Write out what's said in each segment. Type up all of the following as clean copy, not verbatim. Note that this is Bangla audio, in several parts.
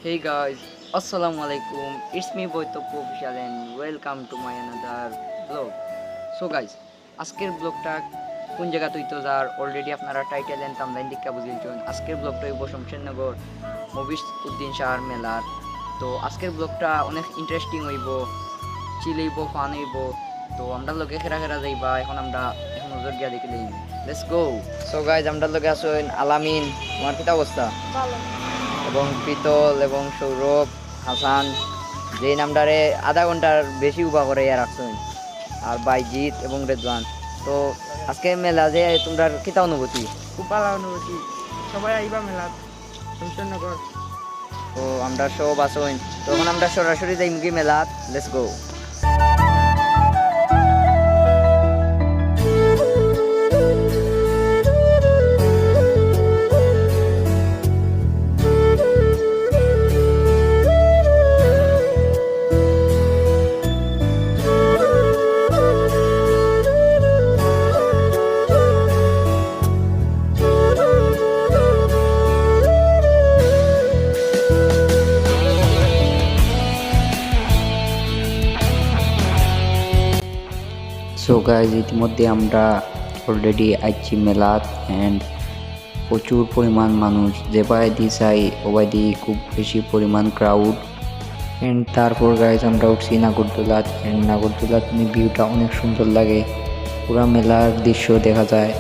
Hey guys, Assalamu alaikum. It's me boy Topu official and welcome to my another vlog. So guys, আজকের ব্লগটা কোন জায়গা তুইতো যার অলরেডি আপনারা টাইটেল এন্ড থাম্বনেইল দেখে বুঝিয়েছেন। আজকের ব্লগটা হইব শমশেরনগর মবিস উদ্দিন শাহর মেলার। তো আজকের ব্লগটা অনেক ইন্টারেস্টিং হইব, চিল হইব, ফান হইব। তো আমরা লগে খেরা খেরা যাইবা, এখন নজর গিয়া দেখি লইম। Let's go. সো গাইজ আমরা লগে আছেন আলামিন, তোমার কি অবস্থা? ভালো। এবং পিতল এবং সৌরভ হাসান, যে নামটারে আধা ঘন্টার বেশি উবা করে রাখছেন, আর বাইজিৎ এবং রেদওয়ান। তো আজকে মেলা যে তোমরা কিতা অনুভূতি? খুব ভালো অনুভূতি, সবাই আইবা মেলা শমশেরনগর। তো আমরা সব আসুন, তখন আমরা সরাসরি যাই মুগি মেলাত। Let's go. সো গাইজ ইতিমধ্যে আমরা অলরেডি আইছি মেলাত অ্যান্ড প্রচুর পরিমাণ মানুষ, যে বাইদি চাই ওবাইদি খুব বেশি পরিমাণ ক্রাউড। অ্যান্ড তারপর গাইজ আমরা উঠছি নাগরদোলাত। অ্যান্ড নাগরদোলাত ভিউটা অনেক সুন্দর লাগে, পুরা মেলার দৃশ্য দেখা যায়।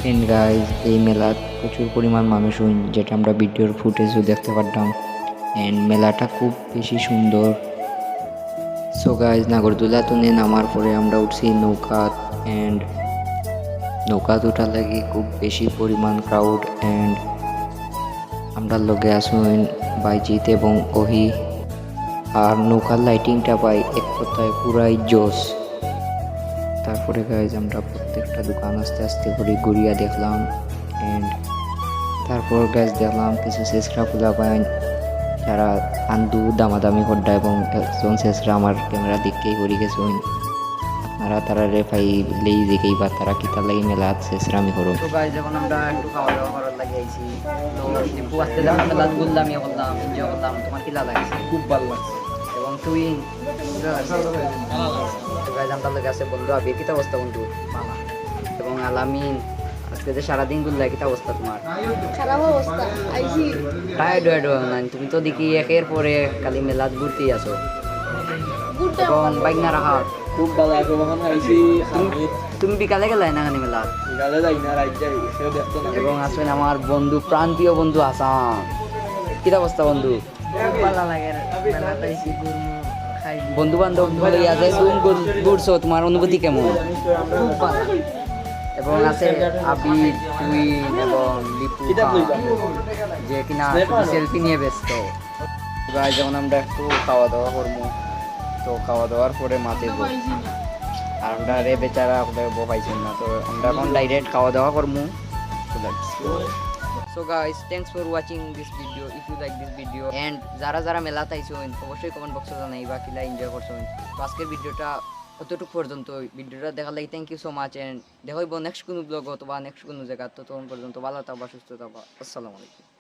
অ্যান্ড গাইজ এই মেলাত প্রচুর পরিমাণ মানুষ হইন, যেটা আমরা ভিডিওর ফুটেজও দেখতে পারতাম। অ্যান্ড মেলাটা খুব বেশি সুন্দর। সো গাইজ নাগরদোলা তুনে নামার পরে আমরা উঠছি নৌকাত। অ্যান্ড নৌকাত উঠার লাগে খুব বেশি পরিমাণ ক্রাউড। অ্যান্ড আমরা লগে আসুন বাইজিৎ এবং ওহি। আর নৌকার লাইটিংটা পাই এক কথায় পুরাই জোস। তারপরে গাইজ আমরা প্রত্যেকটা দোকান আস্তে আস্তে করে ঘুরিয়া দেখলাম। অ্যান্ড তারপর গাইজ দেখলাম কিছু শেষরা ফুলা পাইন, যারা আন্দু দামাদামি করডা, এবং একজন শেষরা আমার ক্যামেরা দিকেই করি গেছেন। আপনারা তারা রেফাই লেই দেখেই বা তারা কিতা লাগি মেলাত শেষরামি করো। তো গাইজ যখন আমরা একটু খাওয়া দাওয়া করার লাগে আইছি, তো টিপু আসতে যখন মেলাত ঘুরলাম, ইয়ে করলাম, এনজয় করলাম। তোমার কিলা লাগছে? খুব ভালো লাগছে। এবং তুই গাইজ আমার লাগে আছে বন্ধু আবি, কিতা অবস্থা বন্ধু? এবং আলামিন, আজকে যে সারাদিন ঘুরলে কিতা অবস্থা তোমার? খারাপ অবস্থা, আইছি টায়ার্ড নাই? তুমি তো দেখি একের পরে খালি মেলাত ঘুরতেই আছো। এবং বাইক না রাখা খুব ভালো লাগে। কখন আইছি তুমি বিকালে গেলে না খানি মেলাত? বিকালে যাই না, রাত যাই, সেও দেখতো না। এবং আসবেন আমার বন্ধু, প্রান্তীয় বন্ধু হাসান। কিতা অবস্থা বন্ধু? খুব ভালো লাগে মেলাতে আইছি, খাই। বন্ধু বান্ধব আছে, ঘুরছো, তোমার অনুভূতি কেমন? খুব ভালো। এবং আছে আবি, তুই এবং লিপু, যে কিনা সেলফি নিয়ে ব্যস্ত। গাইজ যেমন আমরা একটু খাওয়া দাওয়া করবো, তো খাওয়া দাওয়ার পরে মাঠে যাবো। আর আমরা রে বেচারা পাইছেন না, তো আমরা এখন ডাইরেক্ট খাওয়া দাওয়া করবো। So guys, thanks for watching this video. If you like this video and যারা মেলাতে আইছেন অবশ্যই কমেন্ট বক্সে জানাইবা কিলা এনজয় করছেন। তো আজকের ভিডিওটা অতটুকু পর্যন্ত। ভিডিওটা দেখার লাগি thank you so much. And দেখা হইব নেক্সট কোনো ব্লগ অথবা নেক্সট কোনো জায়গা। তো তখন পর্যন্ত ভালো থাকবা, সুস্থ থাকবা। আসসালামু আলাইকুম।